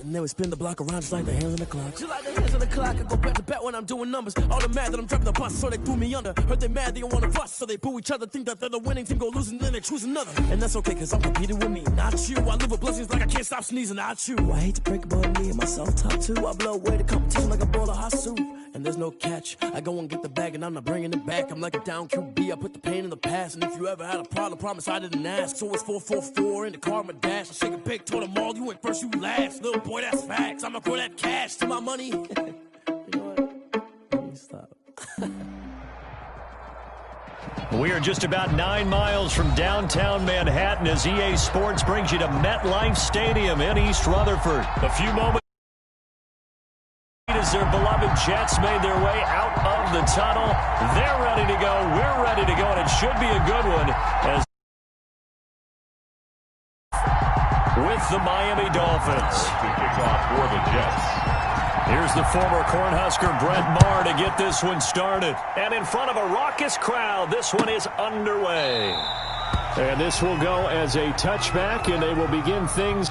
And then we spin the block around just like the hands on the clock. Just like the hands on the clock, I go back to back when I'm doing numbers. All the mad that I'm driving the bus, so they threw me under. Heard they mad, they don't want to bust, so they boo each other. Think that they're the winning team, go losing, then they choose another. And that's okay, cause I'm competing with me, not you. I live with blessings like I can't stop sneezing, not you. I hate to break it, but me and myself top two. I blow away the competition like a bowl of hot soup. And there's no catch, I go and get the bag and I'm not bringing it back. I'm like a down QB, I put the pain in the past. And if you ever had a problem, promise I didn't ask. So it's 444 in the car, my dash. I shake a big, told them all, you ain't first, you last. Little boy, that's facts, I'ma throw that cash to my money. You know what? Let me stop. We are just about 9 miles from downtown Manhattan as EA Sports brings you to MetLife Stadium in East Rutherford. A few moments as their beloved Jets made their way out of the tunnel. They're ready to go. We're ready to go, and it should be a good one as with the Miami Dolphins. To kick off for the Jets. Here's the former Cornhusker Brett Maher to get this one started. And in front of a raucous crowd, this one is underway. And this will go as a touchback, and they will begin things.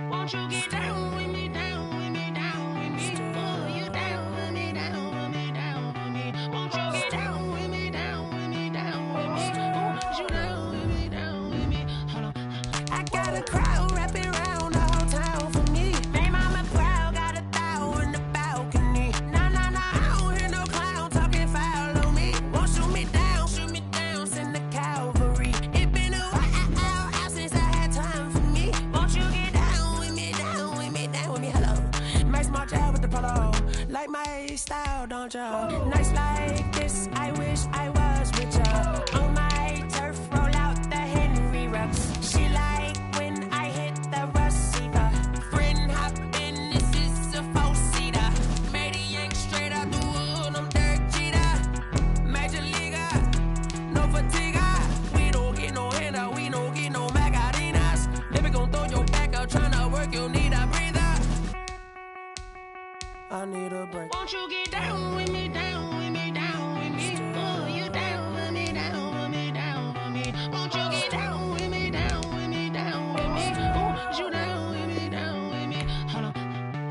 Won't you get down with me, down with me, down with me? Oh, you down with me, down with me, down with me. Won't you get down with me, down with me, down with me? Oh, you down with me, down with me? Hold on. I got a crowd wrapping around the whole town for me. They mama proud, got a thou in the balcony. Nah, nah, nah, I don't hear no clown talking foul on me. Won't shoot me down, send the cavalry. It been a while since I had time for me. Won't you get down with me, down with me, down with me? Hello. Nice march out with the polo. Like my style, don't you? Nice like this, I wish I was richer. On my turf, roll out the Henry rocks. She like when I hit the receiver. Friend hop in, this is a four-seater. Made a yank straight out the wood, I'm Derek Jeter. Major leaguer, no fatigue. We don't get no handout, we don't get no Macarinas. Never gon' throw your back out, tryna work, you need a breather. I need a break. Won't you get down with me, down with me, down with me? Oh, you down with me, down with me, down with me. Won't you get down with me, down with me, down with me? Oh, you down with me, down with me? Hold on.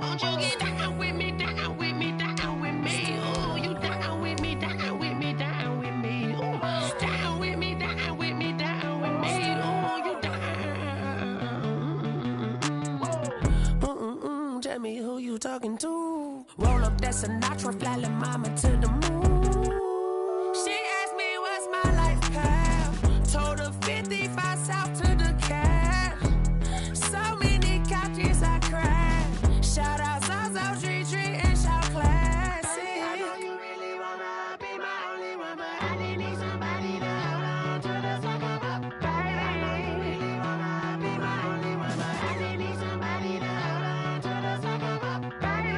Won't you get down with me, down with me, down with me? Oh, you down with me, down with me, down with me? Oh, down with me, down with me, down with me? Oh, you down. Tell me who you talking to. Roll up that Sinatra, fly la mama to the moon. She asked me what's my life path. Told her 55 south to the cat. So many couches I crashed. Shout out South Street and shout classy. I know you really wanna be my only one, but I didn't need somebody to hold on to the fuck up, baby. I know you really wanna be my only one, but I didn't need somebody to hold on to the fuck up, baby.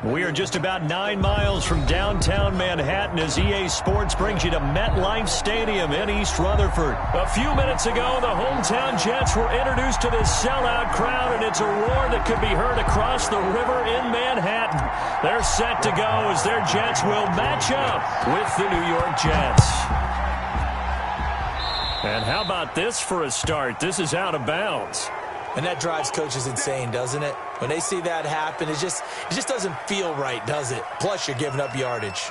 We are just about 9 miles from downtown Manhattan as EA Sports brings you to MetLife Stadium in East Rutherford. A few minutes ago, the hometown Jets were introduced to this sellout crowd, and it's a roar that could be heard across the river in Manhattan. They're set to go as their Jets will match up with the New York Jets. And how about this for a start? This is out of bounds. And that drives coaches insane, doesn't it? When they see that happen, it just doesn't feel right, does it? Plus, you're giving up yardage.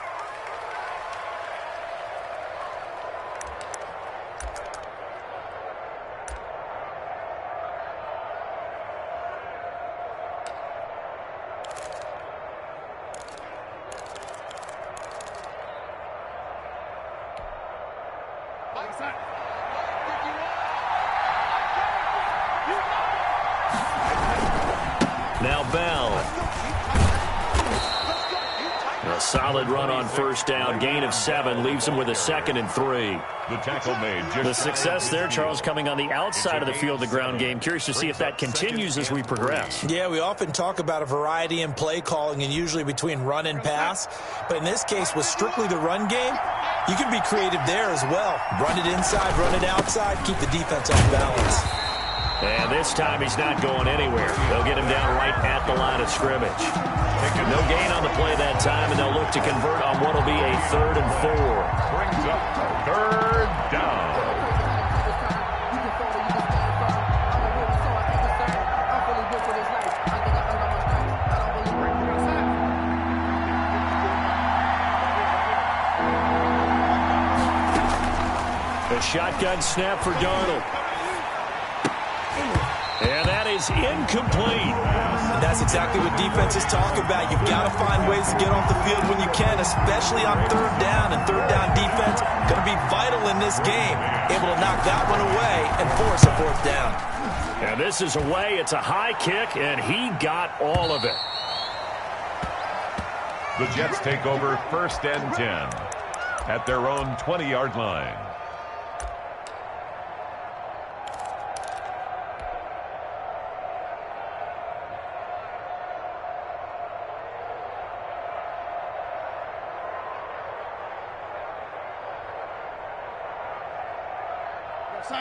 Now Bell. A solid run on first down. Gain of 7 leaves him with a 2nd and 3. The tackle made. The success there, Charles, coming on the outside of the field, the ground game. Curious to see if that continues as we progress. Yeah, we often talk about a variety in play calling and usually between run and pass. But in this case, with strictly the run game, you can be creative there as well. Run it inside, run it outside, keep the defense off balance. And this time he's not going anywhere. They'll get him down right at the line of scrimmage. No gain on the play that time, and they'll look to convert on what will be a 3rd and 4. Brings up 3rd down. A shotgun snap for Darnold. And that is incomplete. And that's exactly what defenses talk about. You've got to find ways to get off the field when you can, especially on 3rd down. And 3rd down defense going to be vital in this game. Able to knock that one away and force a 4th down. And this is away. It's a high kick, and he got all of it. The Jets take over 1st and 10 at their own 20-yard line.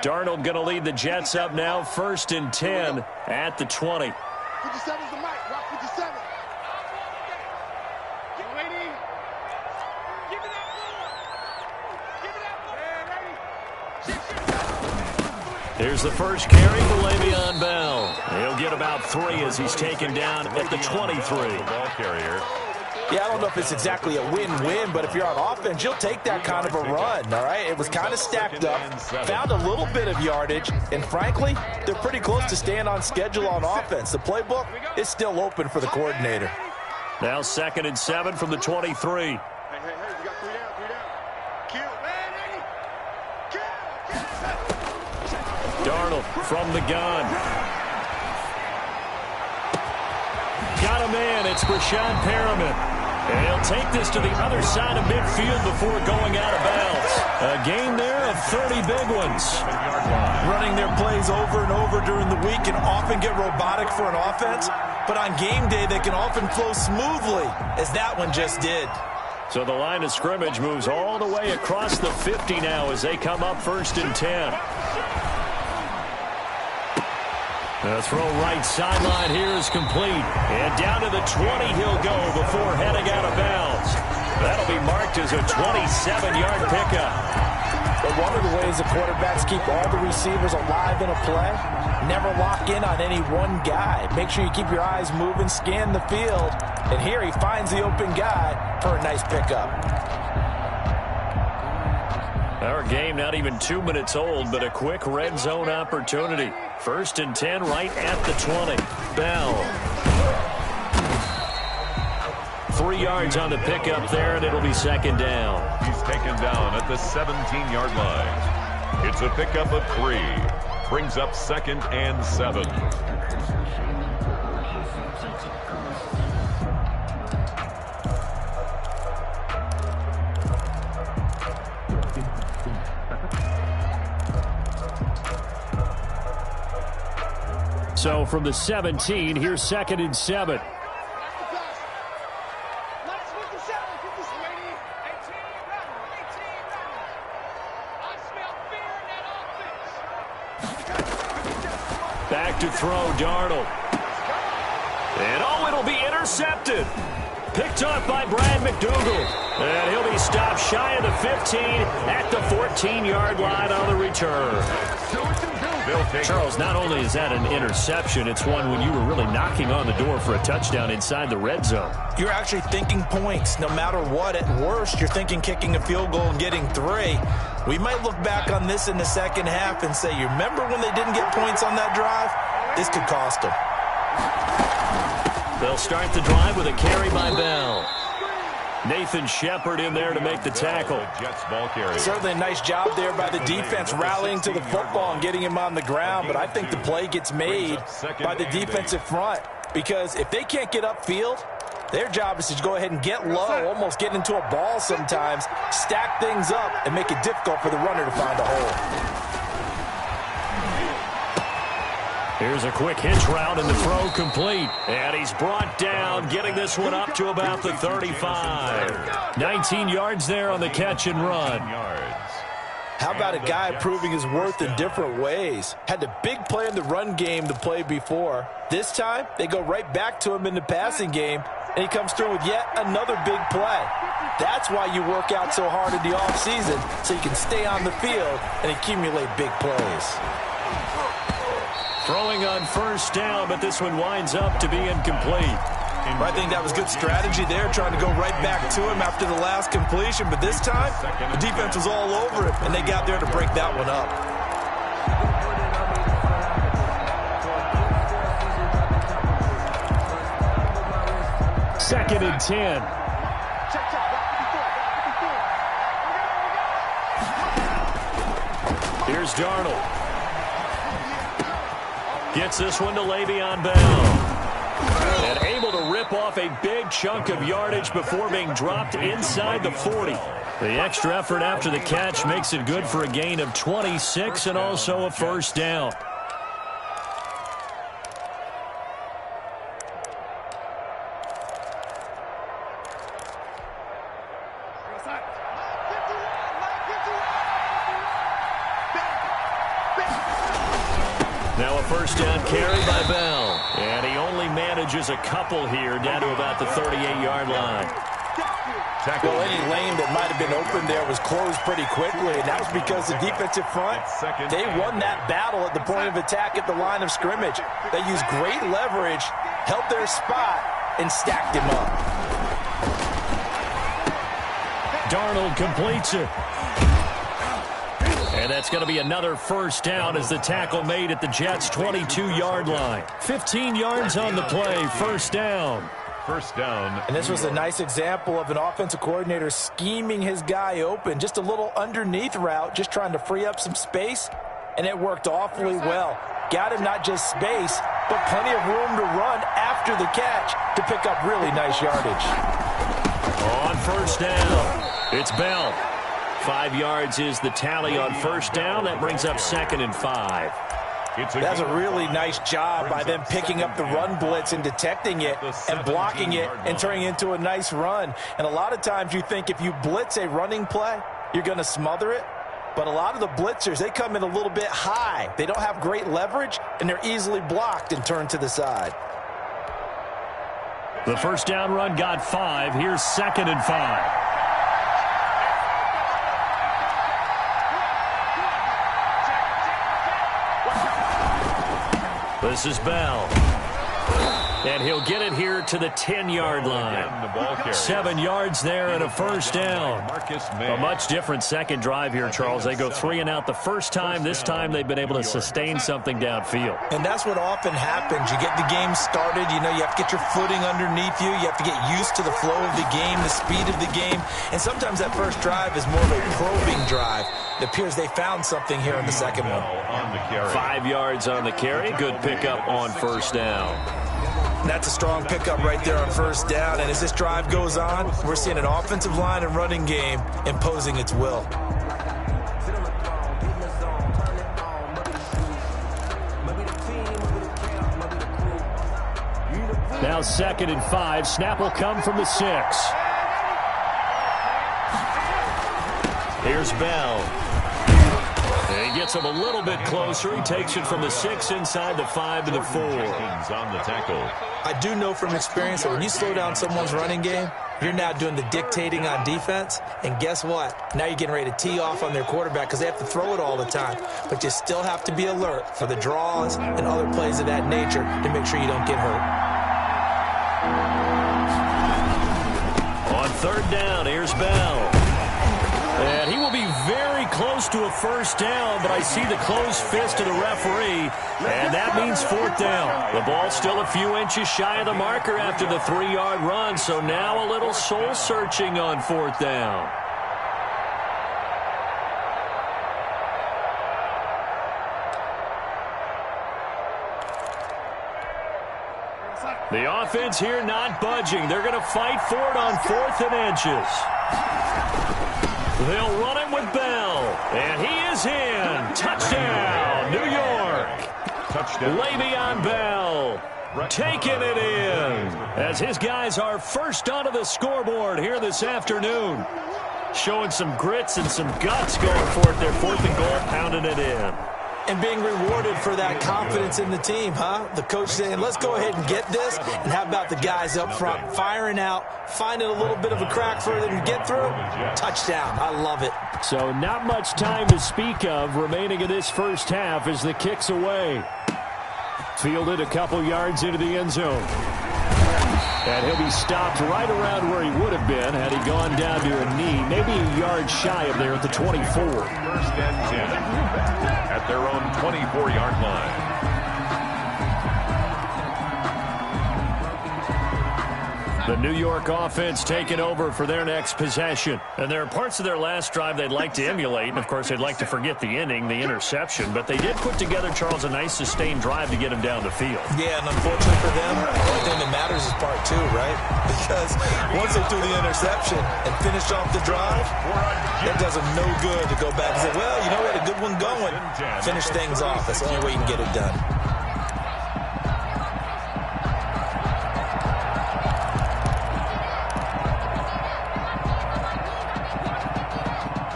Darnold going to lead the Jets up now, 1st and 10 at the 20. 57's the mic. Rock 57. Get ready. Give me that ball. Give me that ball. Here's the first carry for Le'Veon Bell. He'll get about 3 as he's taken down at the 23. Ball carrier. Yeah, I don't know if it's exactly a win-win, but if you're on offense, you'll take that kind of a run, all right? It was kind of stacked up, found a little bit of yardage, and frankly, they're pretty close to staying on schedule on offense. The playbook is still open for the coordinator. Now 2nd and 7 from the 23. Hey, you got 3 down, 3 down. Kill. Darnold from the gun. Got a man. It's Brashad Perriman. And he'll take this to the other side of midfield before going out of bounds. A gain there of 30 big ones. Running their plays over and over during the week can often get robotic for an offense, but on game day they can often flow smoothly, as that one just did. So the line of scrimmage moves all the way across the 50 now as they come up 1st and 10. The throw right sideline here is complete. And down to the 20 he'll go before heading out of bounds. That'll be marked as a 27-yard pickup. But one of the ways the quarterbacks keep all the receivers alive in a play, never lock in on any one guy. Make sure you keep your eyes moving, scan the field. And here he finds the open guy for a nice pickup. Our game not even 2 minutes old, but a quick red zone opportunity. 1st and 10 right at the 20. Bell. 3 yards on the pickup there, and it'll be 2nd down. He's taken down at the 17-yard line. It's a pickup of 3. Brings up 2nd and 7. So from the 17, here's 2nd and 7. Back to throw, Darnold. And, oh, it'll be intercepted. Picked up by Brad McDougal. And he'll be stopped shy of the 15 at the 14-yard line on the return. Charles, not only is that an interception, it's one when you were really knocking on the door for a touchdown inside the red zone. You're actually thinking points no matter what. At worst, you're thinking kicking a field goal and getting 3. We might look back on this in the second half and say, you remember when they didn't get points on that drive? This could cost them. They'll start the drive with a carry by Bell. Nathan Shepard in there to make the tackle. Certainly a nice job there by the defense rallying to the football and getting him on the ground, but I think the play gets made by the defensive front because if they can't get upfield, their job is to go ahead and get low, almost get into a ball sometimes, stack things up, and make it difficult for the runner to find a hole. Here's a quick hitch route and the throw complete. And he's brought down, getting this one up to about the 35. 19 yards there on the catch and run. How about a guy proving his worth in different ways? Had the big play in the run game the play before. This time, they go right back to him in the passing game, and he comes through with yet another big play. That's why you work out so hard in the offseason, so you can stay on the field and accumulate big plays. Throwing on first down, but this one winds up to be incomplete. I think that was good strategy there, trying to go right back to him after the last completion. But this time, the defense was all over it, and they got there to break that one up. Second and 10. Here's Darnold. Gets this one to Le'Veon Bell. And able to rip off a big chunk of yardage before being dropped inside the 40. The extra effort after the catch makes it good for a gain of 26 and also a first down. Now a first down carry by Bell. And he only manages a couple here down to about the 38-yard line. Well, any lane that might have been open there was closed pretty quickly, and that was because the defensive front, they won that battle at the point of attack at the line of scrimmage. They used great leverage, held their spot, and stacked him up. Darnold completes it. And that's going to be another first down as the tackle made at the Jets' 22-yard line. 15 yards on the play, first down. First down. And this was a nice example of an offensive coordinator scheming his guy open. Just a little underneath route, just trying to free up some space, and it worked awfully well. Got him not just space, but plenty of room to run after the catch to pick up really nice yardage. On first down, it's Bell. 5 yards is the tally on first down. That brings up 2nd and 5. That's a really nice job by them picking up the run blitz and detecting it and blocking it and turning it into a nice run. And a lot of times you think if you blitz a running play, you're going to smother it. But a lot of the blitzers, they come in a little bit high. They don't have great leverage, and they're easily blocked and turned to the side. The first down run got 5. Here's 2nd and 5. This is Bell. And he'll get it here to the 10-yard line. 7 yards there and a first down. A much different second drive here, Charles. They go 3 and out the first time. This time they've been able to sustain something downfield. And that's what often happens. You get the game started. You know, you have to get your footing underneath you. You have to get used to the flow of the game, the speed of the game. And sometimes that first drive is more of a probing drive. It appears they found something here in the second one. 5 yards on the carry. Good pickup on first down. That's a strong pickup right there on first down. And as this drive goes on, we're seeing an offensive line and running game imposing its will. Now 2nd and 5. Snap will come from the 6. Here's Bell. He gets him a little bit closer. He takes it from the 6 inside the 5 to the 4. On the tackle. I do know from experience that when you slow down someone's running game, you're now doing the dictating on defense. And guess what? Now you're getting ready to tee off on their quarterback because they have to throw it all the time. But you still have to be alert for the draws and other plays of that nature to make sure you don't get hurt. On 3rd down, here's Bell. And he will be very close to a first down, but I see the closed fist of the referee, and that means 4th down. The ball's still a few inches shy of the marker after the 3-yard run, so now a little soul-searching on 4th down. The offense here not budging. They're going to fight for it on 4th and inches. They'll run it with Bell, and he is in. Touchdown, New York. Touchdown. Le'Veon Bell taking it in as his guys are first onto the scoreboard here this afternoon. Showing some grits and some guts going for it. Their 4th and goal, pounding it in. And being rewarded for that confidence in the team, huh? The coach saying, let's go ahead and get this. And how about the guys up front firing out, finding a little bit of a crack for them to get through? Touchdown. I love it. So not much time to speak of remaining in this first half as the kick's away. Fielded a couple yards into the end zone. And he'll be stopped right around where he would have been had he gone down to a knee, maybe a yard shy of there at the 24. 1st and 10 at their own 24-yard line. The New York offense taking over for their next possession. And there are parts of their last drive they'd like to emulate. And, of course, they'd like to forget the inning, the interception. But they did put together, Charles, a nice sustained drive to get him down the field. Yeah, and unfortunately for them, the only thing that matters is part 2, right? Because once they threw the interception and finished off the drive, that does them no good to go back and say, well, you know, we had a good one going. Finish things off. That's the only way you can get it done.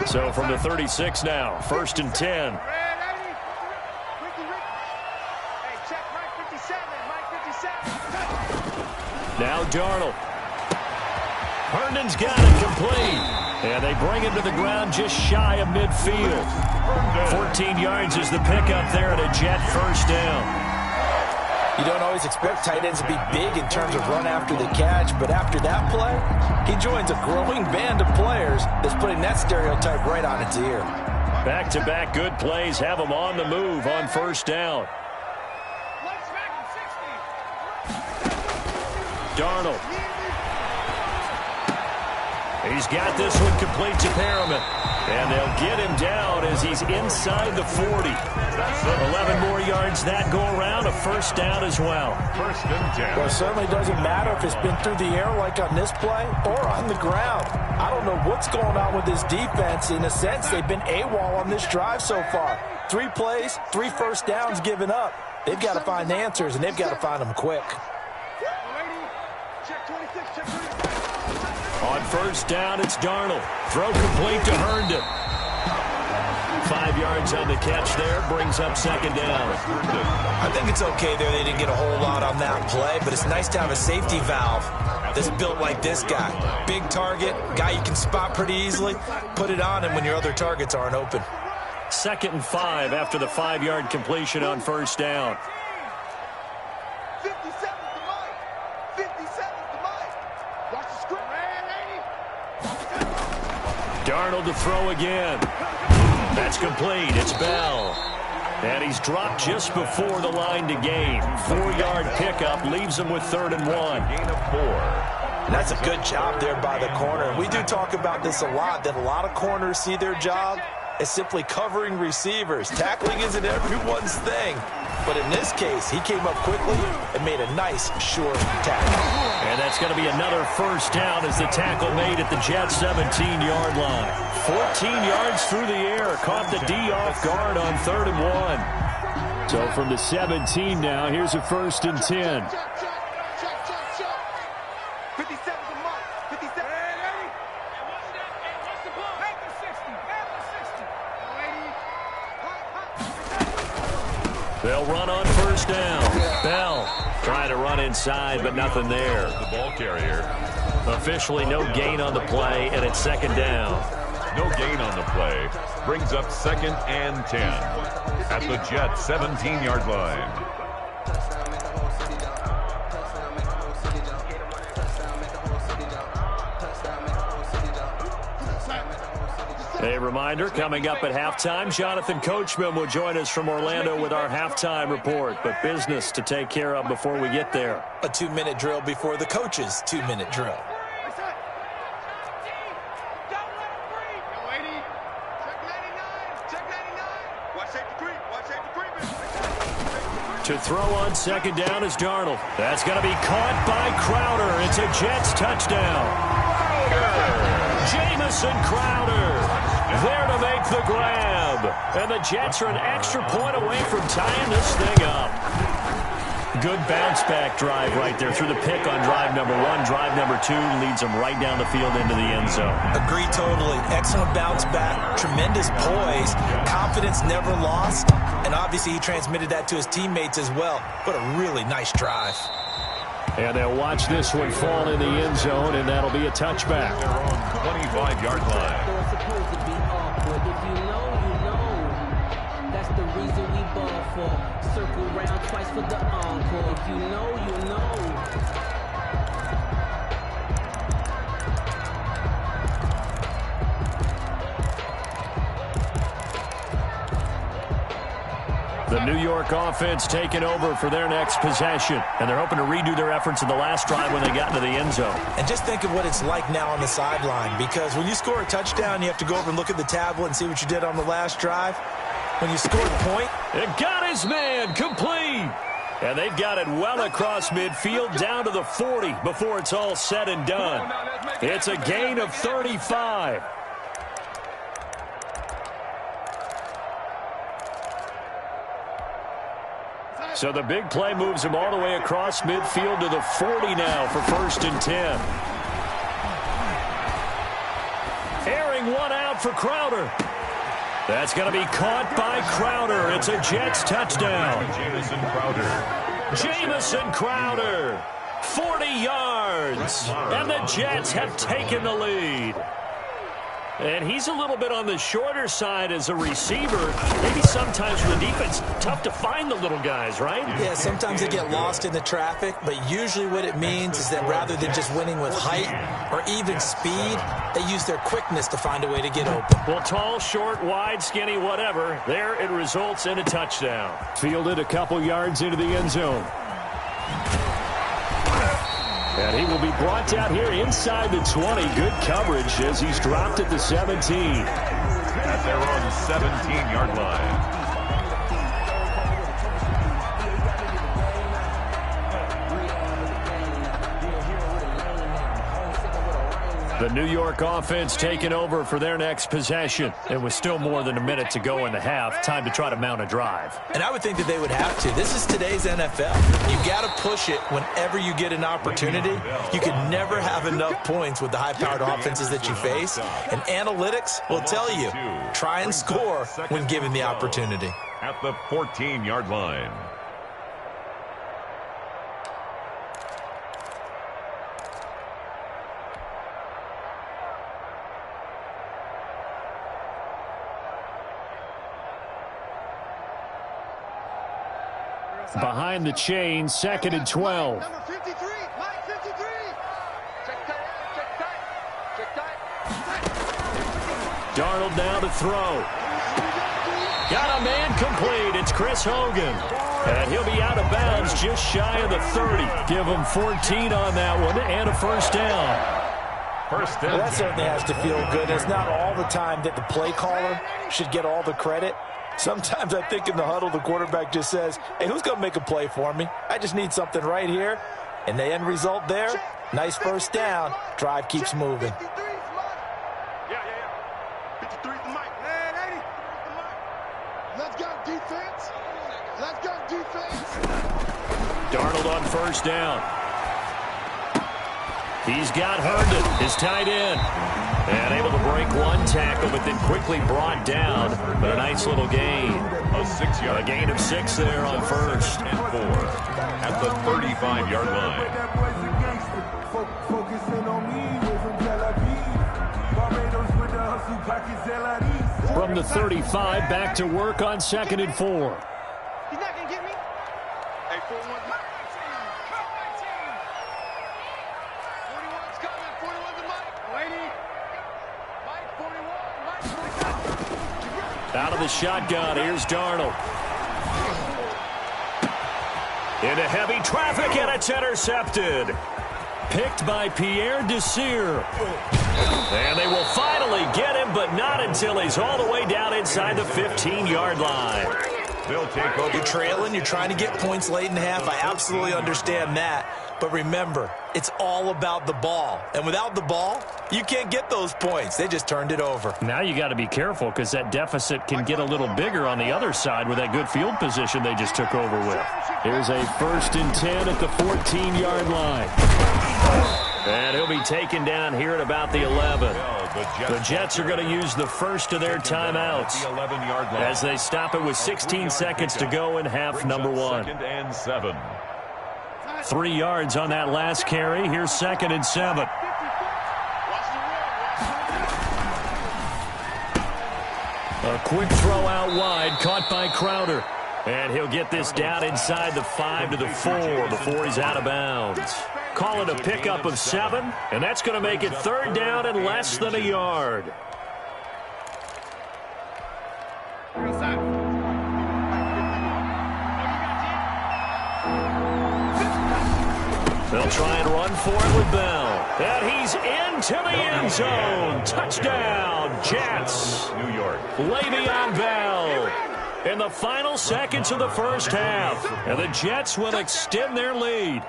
So from the 36 now, 1st and 10. Now Darnold. Herndon's got it complete. And they bring him to the ground just shy of midfield. 14 yards is the pickup there at a Jet 1st down. You don't always expect tight ends to be big in terms of run after the catch, but after that play, he joins a growing band of players that's putting that stereotype right on its ear. Back-to-back good plays have him on the move on 1st down. Darnold. He's got this one complete to Perriman. And they'll get him down as he's inside the 40. 11 more yards that go around, a 1st down as well. 1st and 10. Well, it certainly doesn't matter if it's been through the air like on this play or on the ground. I don't know what's going on with this defense. In a sense, they've been AWOL on this drive so far. 3 plays, 3 first downs given up. They've got to find answers, and they've got to find them quick. On 1st down, it's Darnold. Throw complete to Herndon. 5 yards on the catch there, brings up 2nd down. I think it's okay there. They didn't get a whole lot on that play, but it's nice to have a safety valve that's built like this guy. Big target, guy you can spot pretty easily. Put it on him when your other targets aren't open. 2nd and 5 after the 5-yard completion on 1st down. 57 to Mike. 57 to Mike. Watch the script. Darnold to throw again. That's complete. It's Bell. And he's dropped just before the line to gain. 4-yard pickup leaves him with 3rd and 1. Gain of 4. And that's a good job there by the corner. We do talk about this a lot, that a lot of corners see their job as simply covering receivers. Tackling isn't everyone's thing. But in this case, he came up quickly and made a nice, sure tackle. And that's going to be another 1st down as the tackle made at the Jets' 17-yard line. 14 yards through the air. Caught the D off guard on 3rd and 1. So from the 17 now, here's a 1st and 10. 57 to Mike. 57. What's the ball? Back to 60. Back to 60. They'll run on first down. Bell trying to run inside, but nothing there. The ball carrier. Officially no gain on the play, and it's second down. No gain on the play. Brings up 2nd and 10 at the Jets' 17-yard line. A reminder, coming up at halftime, Jonathan Coachman will join us from Orlando with our halftime report. But business to take care of before we get there. A 2-minute drill before the coach's 2-minute drill. To throw on second down is Darnold. That's going to be caught by Crowder. It's a Jets touchdown. Jamison Crowder there to make the grab. And the Jets are an extra point away from tying this thing up. Good bounce-back drive right there through the pick on drive number 1. Drive number 2 leads them right down the field into the end zone. Agree totally. Excellent bounce-back, tremendous poise, confidence never lost, and obviously he transmitted that to his teammates as well. What a really nice drive. And they'll watch this one fall in the end zone, and that'll be a touchback. Their own 25-yard line. It's supposed to be awkward. If you know, you know. That's the reason we ball for. Circle round twice for the encore. If you know, you know. The New York offense taking over for their next possession. And they're hoping to redo their efforts in the last drive when they got into the end zone. And just think of what it's like now on the sideline, because when you score a touchdown, you have to go over and look at the tablet and see what you did on the last drive. When you score a point, it got his man complete. And they've got it well across midfield down to the 40 before it's all said and done. It's a gain of 35. So the big play moves him all the way across midfield to the 40 now for 1st and 10. Airing one out for Crowder. That's going to be caught by Crowder. It's a Jets touchdown. Jamison Crowder. Jamison Crowder. 40 yards. And the Jets have taken the lead. And he's a little bit on the shorter side as a receiver. Maybe sometimes for the defense, tough to find the little guys, right? Yeah, sometimes they get lost in the traffic, but usually what it means is that rather than just winning with height or even speed, they use their quickness to find a way to get open. Well, tall, short, wide, skinny, whatever, there it results in a touchdown. Fielded a couple yards into the end zone. And he will be brought down here inside the 20. Good coverage as he's dropped at the 17. At their own 17-yard line. The New York offense taking over for their next possession. And with still more than a minute to go in the half, time to try to mount a drive. And I would think that they would have to. This is today's NFL. You got to push it whenever you get an opportunity. You can never have enough points with the high-powered offenses that you face. And analytics will tell you, try and score when given the opportunity. At the 14-yard line. Behind the chain, 2nd and 12. Number 53, Mike 53. Check tight. Darnold now to throw. Got a man complete. It's Chris Hogan. And he'll be out of bounds just shy of the 30. Give him 14 on that one and a first down. First down. Well, that certainly has to feel good. It's not all the time that the play caller should get all the credit. Sometimes I think in the huddle, the quarterback just says, hey, who's going to make a play for me? I just need something right here. And the end result there, nice first down. Drive keeps moving. 53's the mic. Man, 80. Let's go, defense. Let's go, defense. Darnold on first down. He's got Herndon, his tight end. And able to break one tackle, but then quickly brought down. But a nice little gain. A gain of 6 there on first. And 4 at the 35-yard line. From the 35, back to work on 2nd and 4. He's not going to get me. Hey, 4-1. 41's coming. 41's the Mike. Lady. Mike, 41. Out of the shotgun, here's Darnold. Into heavy traffic, and it's intercepted. Picked by Pierre Desir. And they will finally get him, but not until he's all the way down inside the 15-yard line. They'll take over. You're trailing. You're trying to get points late in the half. I absolutely understand that. But remember, it's all about the ball. And without the ball, you can't get those points. They just turned it over. Now you got to be careful because that deficit can get a little bigger on the other side with that good field position they just took over with. Here's a 1st and 10 at the 14-yard line. And he'll be taken down here at about the 11. The Jets are going to use the first of their timeouts as they stop it with 16 seconds to go in half number 1. 2nd and 7. 3 yards on that last carry. Here's 2nd and 7. A quick throw out wide, caught by Crowder. And he'll get this down inside the 5 to the 4 before he's out of bounds. Call it a pickup of 7, and that's going to make it 3rd down and less than a yard. They'll try and run for it with Bell. And he's into the end zone. Touchdown, Jets. New York. Le'Veon Bell. In the final seconds of the first half. And the Jets will extend their lead.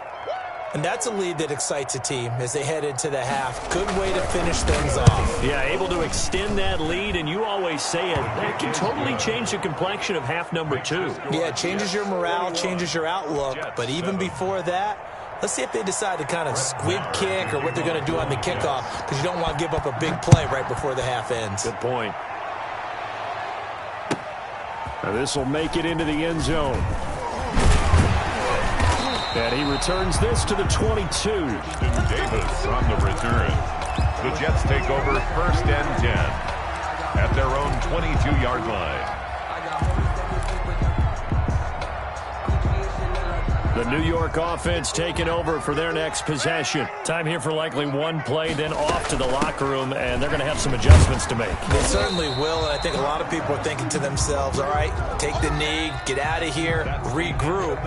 And that's a lead that excites a team as they head into the half. Good way to finish things off. Yeah, able to extend that lead, and you always say it. That can totally change the complexion of half number 2. Yeah, it changes your morale, changes your outlook. But even before that, let's see if they decide to kind of squib kick or what they're going to do on the kickoff, because you don't want to give up a big play right before the half ends. Good point. Now this will make it into the end zone. And he returns this to the 22. Davis on the return. The Jets take over 1st and 10 at their own 22-yard line. The New York offense taking over for their next possession. Time here for likely one play, then off to the locker room, and they're going to have some adjustments to make. They certainly will, and I think a lot of people are thinking to themselves, all right, take the knee, get out of here, regroup.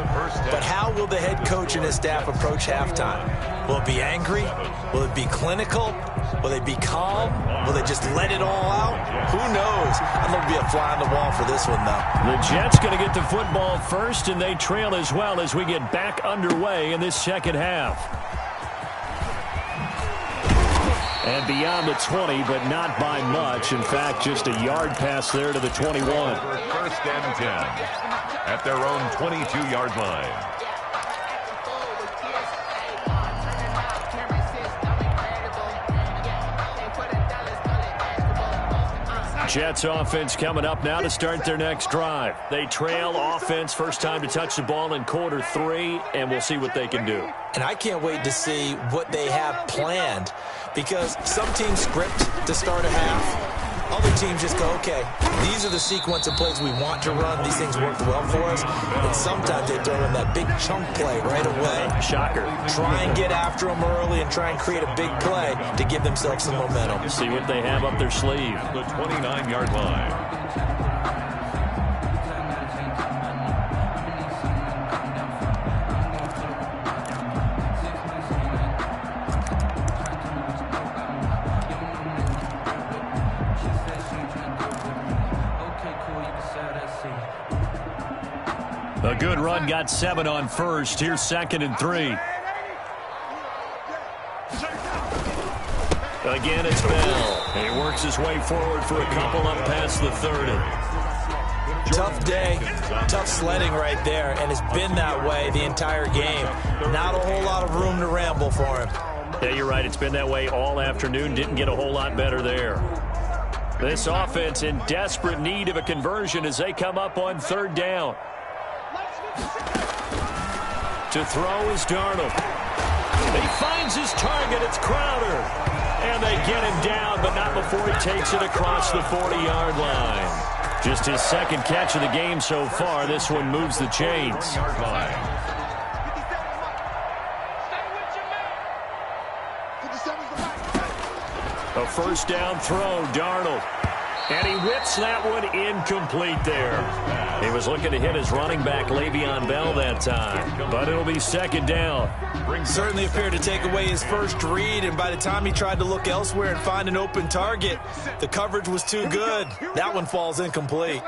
But how will the head coach and his staff approach halftime? Will it be angry? Will it be clinical? Will they be calm? Will they just let it all out? Who knows? I'm going to be a fly on the wall for this one, though. The Jets going to get the football first, and they trail as well as we get back underway in this second half. And beyond the 20, but not by much. In fact, just a yard pass there to the 21. 1st and 10 at their own 22-yard line. Jets offense coming up now to start their next drive. They trail offense, first time to touch the ball in quarter 3, and we'll see what they can do. And I can't wait to see what they have planned, because some teams script to start a half. Other teams just go, okay, these are the sequence of plays we want to run. These things worked well for us. And sometimes they throw in that big chunk play right away. Shocker. Try and get after them early and try and create a big play to give themselves some momentum. See what they have up their sleeve. The 29-yard line. A good run, got 7 on first. Here's 2nd and 3. Again, it's Bell. And he works his way forward for a couple up past the 30. Tough day, tough sledding right there, and it's been that way the entire game. Not a whole lot of room to ramble for him. Yeah, you're right. It's been that way all afternoon. Didn't get a whole lot better there. This offense in desperate need of a conversion as they come up on third down. To throw is Darnold. He finds his target. It's Crowder. And they get him down, but not before he takes it across the 40-yard line. Just his second catch of the game so far. This one moves the chains. A first down throw, Darnold. And he whips that one incomplete there. He was looking to hit his running back, Le'Veon Bell, that time. But it'll be second down. Certainly appeared to take away his first read, and by the time he tried to look elsewhere and find an open target, the coverage was too good. That one falls incomplete.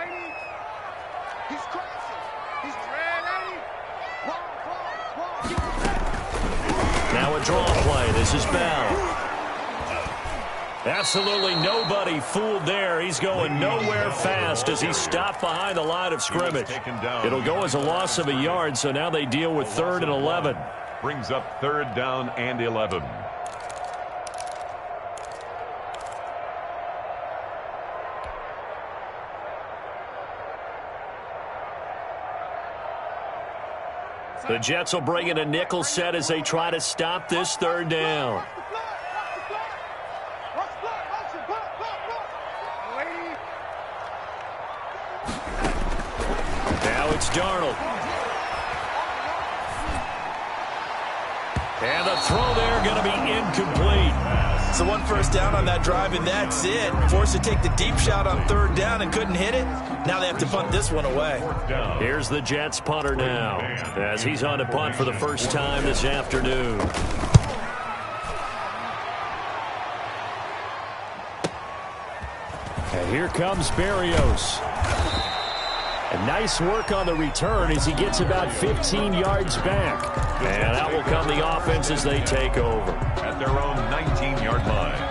Now a draw play. This is Bell. Absolutely nobody fooled there. He's going nowhere fast as he stopped behind the line of scrimmage. It'll go as a loss of a yard, so now they deal with 3rd and 11. Brings up 3rd down and 11. The Jets will bring in a nickel set as they try to stop this 3rd down. Now it's Darnold. And the throw there going to be incomplete. So one first down on that drive, and that's it. Forced to take the deep shot on 3rd down and couldn't hit it. Now they have to punt this one away. Here's the Jets punter now as he's on to punt for the first time this afternoon. And here comes Berrios. And nice work on the return as he gets about 15 yards back. And out will come the offense as they take over. At their own 19-yard line.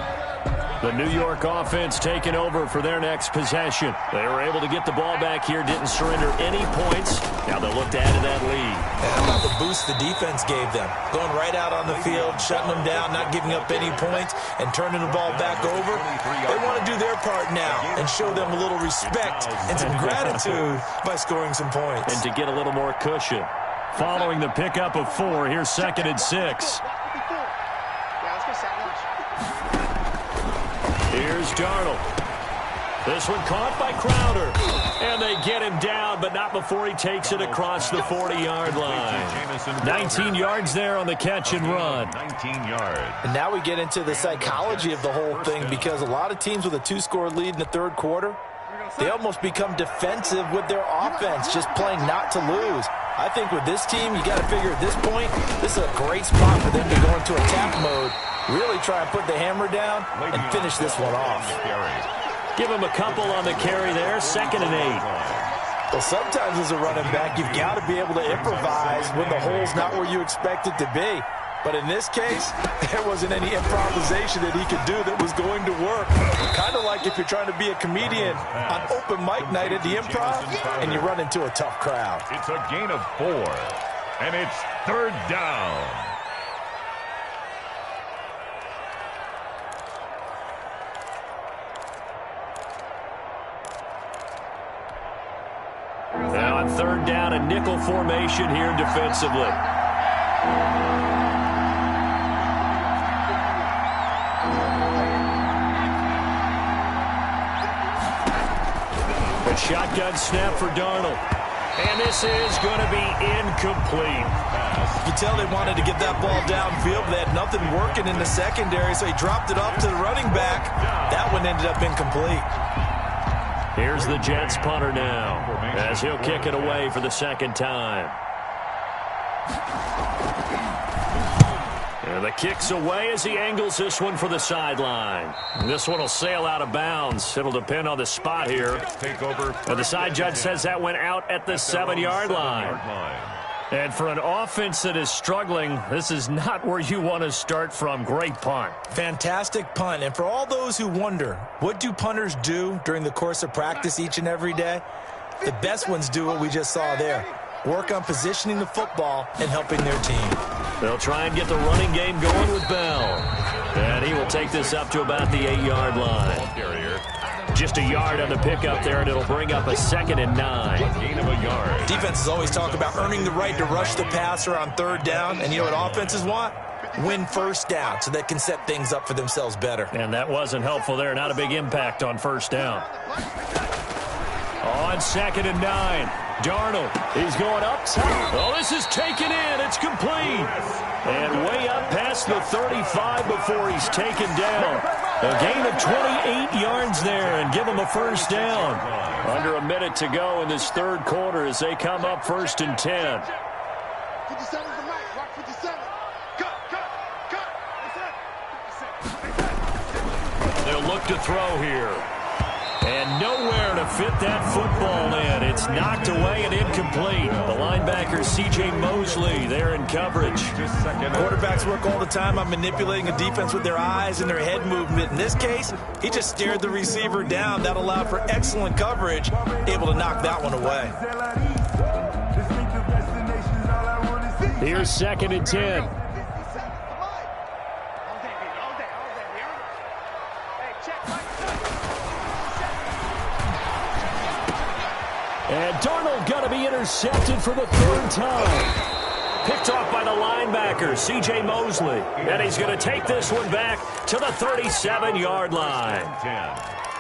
The New York offense taking over for their next possession. They were able to get the ball back here, didn't surrender any points. Now they'll look to add to that lead. How about the boost the defense gave them? Going right out on the field, shutting them down, not giving up any points, and turning the ball back over. They want to do their part now and show them a little respect and some gratitude by scoring some points. And to get a little more cushion. Following the pickup of 4, here's 2nd and 6. Here's Darnold. This one caught by Crowder. And they get him down, but not before he takes it across the 40-yard line. 19 yards there on the catch and run. 19 yards. And now we get into the psychology of the whole thing, because a lot of teams with a 2-score lead in the 3rd quarter, they almost become defensive with their offense, just playing not to lose. I think with this team, you got to figure at this point, this is a great spot for them to go into attack mode, really try and put the hammer down and finish this one off. Give him a couple on the carry there, 2nd and 8. Well, sometimes as a running back, you've got to be able to improvise when the hole's not where you expect it to be. But in this case, there wasn't any improvisation that he could do that was going to work. Kind of like if you're trying to be a comedian on open mic night at the Improv and you run into a tough crowd. It's a gain of 4, and it's 3rd down. Now on 3rd down, a nickel formation here defensively. A shotgun snap for Darnold. And this is going to be incomplete. You can tell they wanted to get that ball downfield, but they had nothing working in the secondary, so he dropped it off to the running back. That one ended up incomplete. Here's the Jets punter now as he'll kick it away for the 2nd time. And the kick's away as he angles this one for the sideline. This one will sail out of bounds. It'll depend on the spot here. And the side judge says that went out at the 7-yard line. And for an offense that is struggling, this is not where you want to start from. Great punt. Fantastic punt. And for all those who wonder, what do punters do during the course of practice each and every day? The best ones do what we just saw there. Work on positioning the football and helping their team. They'll try and get the running game going with Bell. And he will take this up to about the 8-yard line. Just a yard on the pickup there, and it'll bring up a 2nd and 9. Gain of a yard. Defenses always talk about earning the right to rush the passer on 3rd down. And you know what offenses want? Win 1st down so they can set things up for themselves better. And that wasn't helpful there. Not a big impact on 1st down. On 2nd and 9. Darnold, he's going up top. Oh, this is taken in. It's complete. And way up past the 35 before he's taken down. A gain of 28 yards there and give him a 1st down. Under a minute to go in this 3rd quarter as they come up 1st and 10. 57 is the mic. Rock 57. They'll look to throw here. And nowhere to fit that football in. It's knocked away and incomplete. The linebacker, C.J. Mosley, there in coverage. Quarterbacks work all the time on manipulating a defense with their eyes and their head movement. In this case, he just stared the receiver down. That allowed for excellent coverage, able to knock that one away. Here's 2nd and 10. And Darnold going to be intercepted for the 3rd time. Picked off by the linebacker, C.J. Mosley. And he's going to take this one back to the 37-yard line.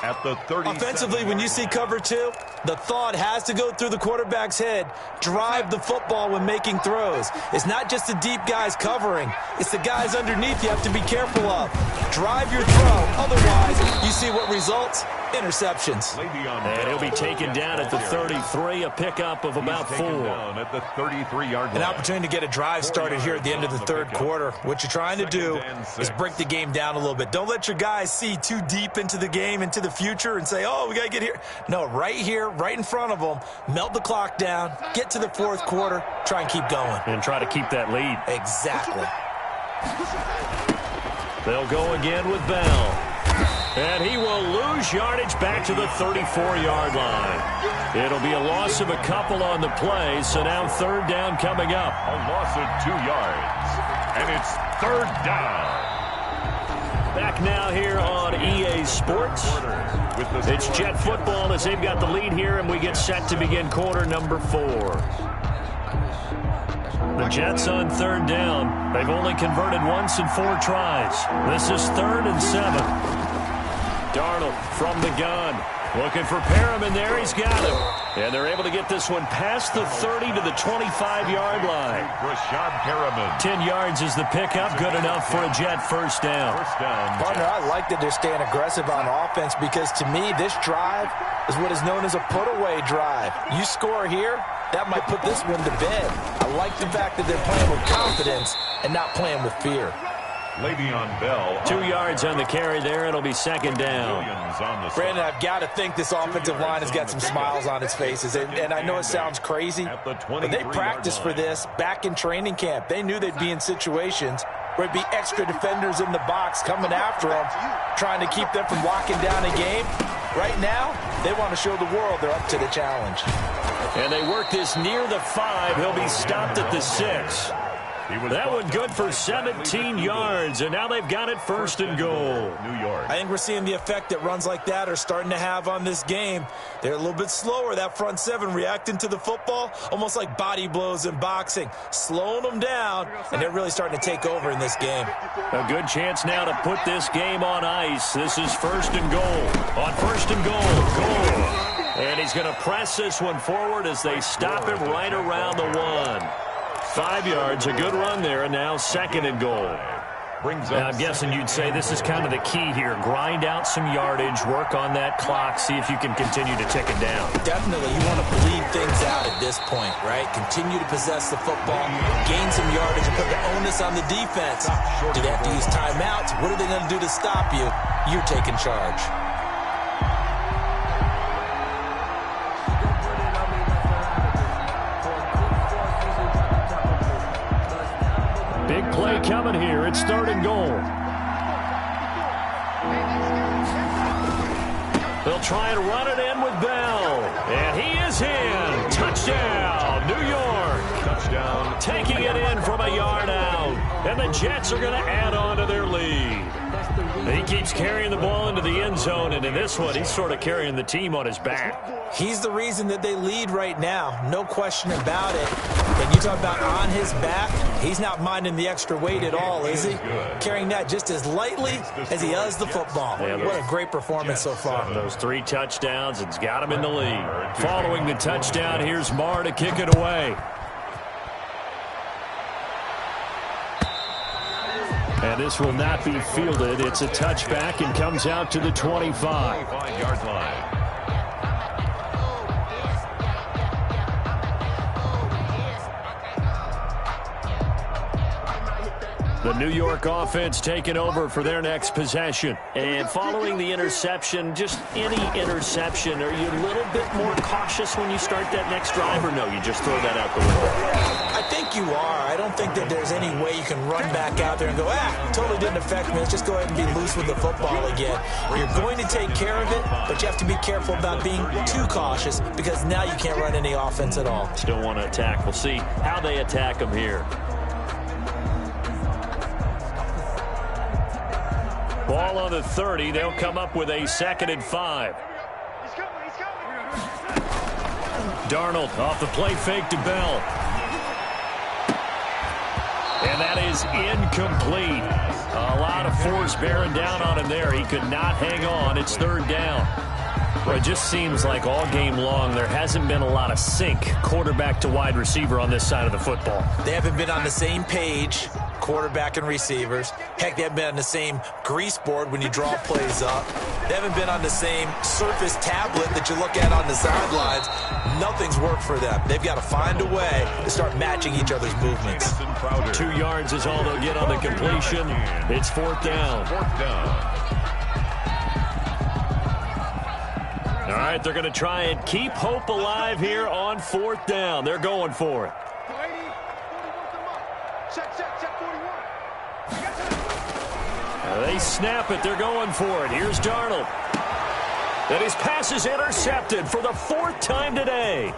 At the 30. Offensively, when you see cover 2, the thought has to go through the quarterback's head. Drive the football when making throws. It's not just the deep guys covering. It's the guys underneath you have to be careful of. Drive your throw. Otherwise, you see what results? Interceptions. And he'll be taken down at the 33, a pickup of about 4. At the 33-yard line. An opportunity to get a drive started here at the end of the 3rd quarter. What you're trying to do is break the game down a little bit. Don't let your guys see too deep into the game, into the future, and say, oh, we got to get here. No, right here, right in front of them, melt the clock down, get to the 4th quarter, try and keep going. And try to keep that lead. Exactly. They'll go again with Bell. And he will lose yardage back to the 34-yard line. It'll be a loss of a couple on the play, so now 3rd down coming up. A loss of 2 yards. And it's 3rd down. Back now here on EA Sports. It's Jet football as they've got the lead here, and we get set to begin quarter number 4. The Jets on 3rd down. They've only converted once in 4 tries. This is 3rd and 7. Darnold from the gun. Looking for Perriman there. He's got him. And they're able to get this one past the 30 to the 25-yard line. Rashad Perriman. 10 yards is the pickup. Good enough for a Jet 1st down. Partner, I like that they're staying aggressive on offense because, to me, this drive is what is known as a put-away drive. You score here, that might put this one to bed. I like the fact that they're playing with confidence and not playing with fear. Le'Veon Bell. 2 yards on the carry there. It'll be 2nd down. Brandon, I've got to think this offensive line has got some smiles on its faces. And I know it sounds crazy, but they practiced for this back in training camp. They knew they'd be in situations where it'd be extra defenders in the box coming after them, trying to keep them from locking down a game. Right now, they want to show the world they're up to the challenge. And they work this near the 5. He'll be stopped at the 6. That one good for 17 yards, and now they've got it 1st and goal. New York. I think we're seeing the effect that runs like that are starting to have on this game. They're a little bit slower, that front 7, reacting to the football, almost like body blows in boxing, slowing them down, and they're really starting to take over in this game. A good chance now to put this game on ice. This is 1st and goal. On 1st and goal. And he's going to press this one forward as they stop him right around the 1. 5 yards, a good run there, and now 2nd and goal. Now, I'm guessing you'd say this is kind of the key here. Grind out some yardage, work on that clock, see if you can continue to tick it down. Definitely, you want to bleed things out at this point, right? Continue to possess the football, gain some yardage, and put the onus on the defense. Do they have to use timeouts? What are they going to do to stop you? You're taking charge. Big play coming here. It's 3rd and goal. They'll try and run it in with Bell. And he is in. Touchdown, New York. Touchdown. Taking it in from a yard out. And the Jets are going to add on to their lead. He keeps carrying the ball into the end zone, and in this one, he's sort of carrying the team on his back. He's the reason that they lead right now. No question about it. And you talk about on his back, he's not minding the extra weight at all, is he? Carrying that just as lightly as he does the football. What a great performance so far. Those 3 touchdowns, it's got him in the lead. Following the touchdown, here's Marr to kick it away. And this will not be fielded. It's a touchback and comes out to the 25-yard line. The New York offense taking over for their next possession. And following the interception, just any interception, are you a little bit more cautious when you start that next drive, or no, you just throw that out the window? I think you are. I don't think that there's any way you can run back out there and go, totally didn't affect me. Let's just go ahead and be loose with the football again. You're going to take care of it, but you have to be careful about being too cautious because now you can't run any offense at all. Still want to attack. We'll see how they attack them here. Ball on the 30. They'll come up with a 2nd and 5. Darnold off the play fake to Bell. And that is incomplete. A lot of force bearing down on him there. He could not hang on. It's 3rd down. Well, it just seems like all game long there hasn't been a lot of sync quarterback to wide receiver on this side of the football. They haven't been on the same page, quarterback and receivers. Heck, they haven't been on the same grease board when you draw plays up. They haven't been on the same surface tablet that you look at on the sidelines. Nothing's worked for them. They've got to find a way to start matching each other's movements. 2 yards is all they'll get on the completion. It's 4th down. All right, they're going to try and keep hope alive here on 4th down. They're going for it. They snap it. They're going for it. Here's Darnold. And his pass is intercepted for the 4th time today.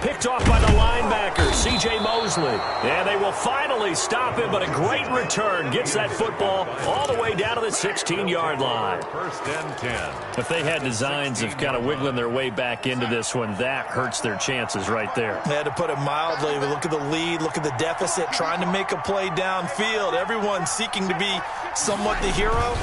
Picked off by the linebacker, C.J. Mosley. And they will finally stop him, but a great return gets that football all the way down to the 16-yard line. 1st and 10. If they had designs of kind of wiggling their way back into this one, that hurts their chances right there. They had to put it mildly. But look at the lead. Look at the deficit. Trying to make a play downfield. Everyone seeking to be somewhat the hero.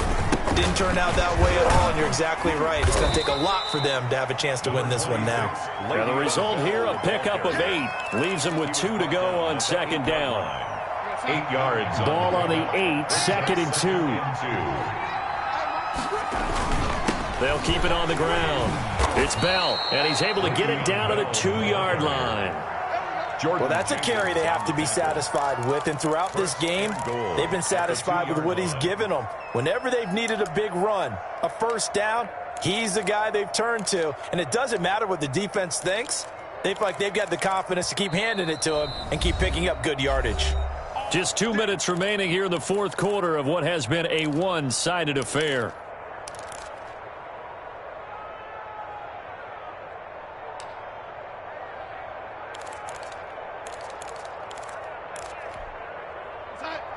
Didn't turn out that way at all, and you're exactly right. It's going to take a lot for them to have a chance to win this one now. Now the result here, a pickup of 8. Leaves them with 2 to go on 2nd down. 8 yards. Ball on the 8, 2nd and 2. They'll keep it on the ground. It's Bell, and he's able to get it down to the 2-yard line. Well, that's a carry they have to be satisfied with, and throughout this game, they've been satisfied with what he's given them. Whenever they've needed a big run, a 1st down, he's the guy they've turned to, and it doesn't matter what the defense thinks. They feel like they've got the confidence to keep handing it to him and keep picking up good yardage. Just 2 minutes remaining here in the 4th quarter of what has been a one-sided affair.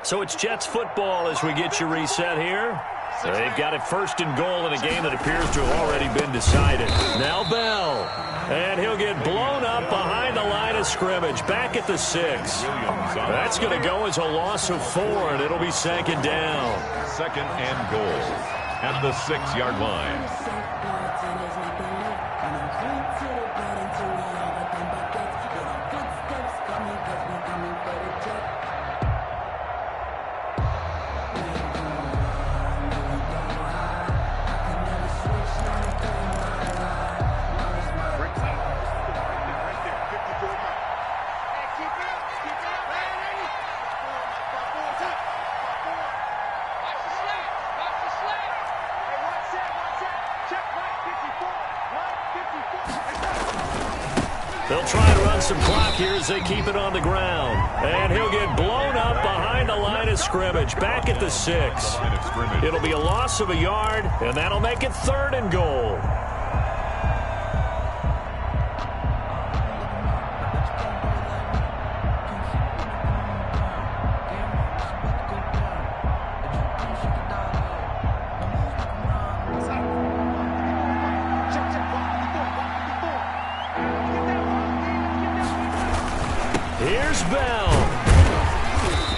So it's Jets football as we get you reset here. They've got it 1st and goal in a game that appears to have already been decided. Now Bell. And he'll get blown up behind the line of scrimmage. Back at the 6. That's going to go as a loss of 4, and it'll be 2nd down. 2nd and goal at the 6-yard line. They'll try to run some clock here as they keep it on the ground. And he'll get blown up behind the line of scrimmage. Back at the 6. It'll be a loss of a yard, and that'll make it 3rd and goal. Here's Bell.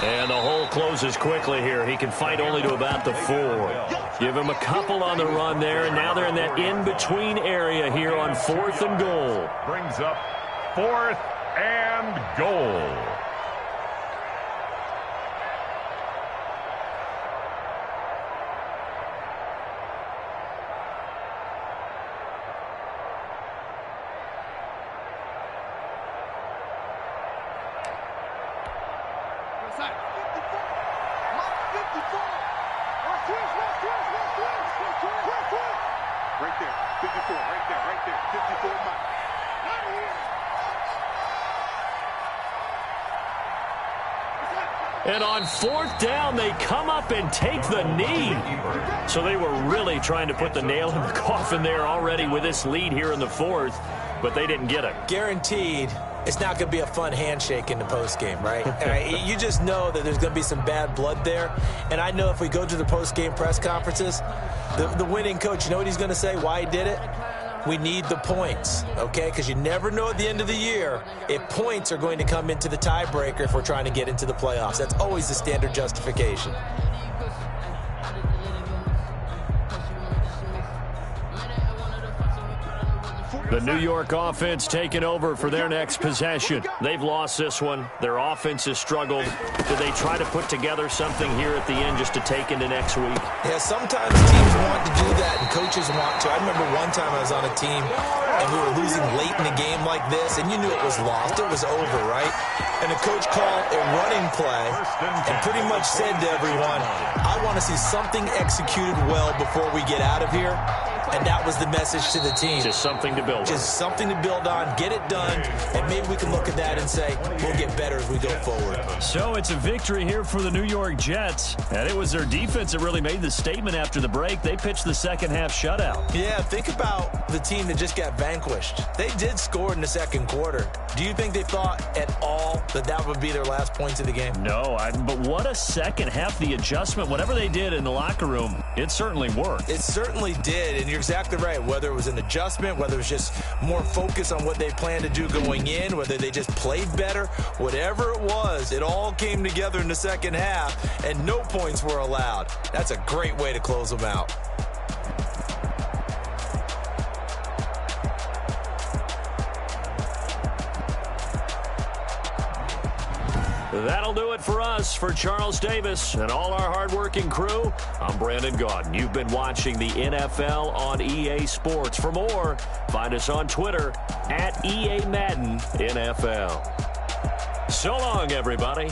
And the hole closes quickly here. He can fight only to about the 4. Give him a couple on the run there, and now they're in that in-between area here on 4th and goal. Brings up 4th and goal. Right there, 54, right there, 54 miles. And on 4th down, they come up and take the knee. So they were really trying to put the nail in the coffin there already with this lead here in the 4th, but they didn't get it. Guaranteed, it's not going to be a fun handshake in the postgame, right? You just know that there's going to be some bad blood there. And I know if we go to the postgame press conferences, the winning coach, you know what he's going to say, why he did it? We need the points, okay? Because you never know at the end of the year if points are going to come into the tiebreaker if we're trying to get into the playoffs. That's always the standard justification. The New York offense taking over for their next possession. They've lost this one. Their offense has struggled. Do they try to put together something here at the end just to take into next week? Yeah, sometimes teams want to do that and coaches want to. I remember one time I was on a team and we were losing late in a game like this, and you knew it was lost. It was over, right? And the coach called a running play and pretty much said to everyone, I want to see something executed well before we get out of here. And that was the message to the team. Just something to build on. Just something to build on, get it done, and maybe we can look at that and say, we'll get better as we go forward. So it's a victory here for the New York Jets. And it was their defense that really made the statement after the break. They pitched the second half shutout. Yeah, think about the team that just got vanquished. They did score in the second quarter. Do you think they thought at all that that would be their last points of the game? No, but what a second half. The adjustment, whatever they did in the locker room, it certainly worked. It certainly did, and you're exactly right. Whether it was an adjustment, whether it was just more focus on what they planned to do going in, whether they just played better, whatever it was, it all came together in the second half, and no points were allowed. That's a great way to close them out. That'll do it for us. For Charles Davis and all our hardworking crew, I'm Brandon Gaudin. You've been watching the NFL on EA Sports. For more, find us on Twitter @EA Madden NFL. So long, everybody.